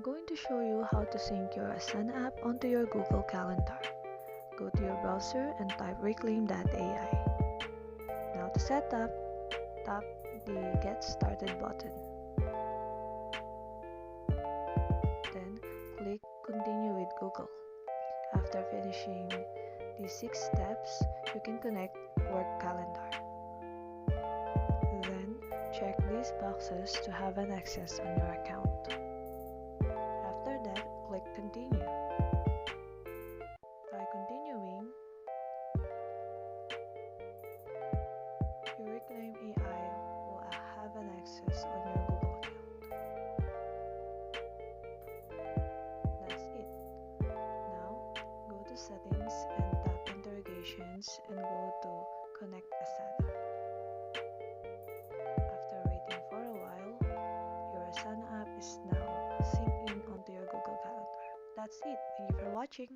going to show you how to sync your Asana app onto your Google Calendar. Go to your browser and type reclaim.ai. Now to set up, tap the Get Started button. Then click Continue with Google. After finishing these 6 steps, you can connect Work Calendar. Then check these boxes to have an access on your account. After that, click Continue. By continuing, your Reclaim AI will have an access on your Google account. That's it. Now, go to Settings and tap Interrogations and go to Connect Asana. After waiting for a while, your Asana app is now synced in onto your Google Calendar. That's it. Thank you for watching.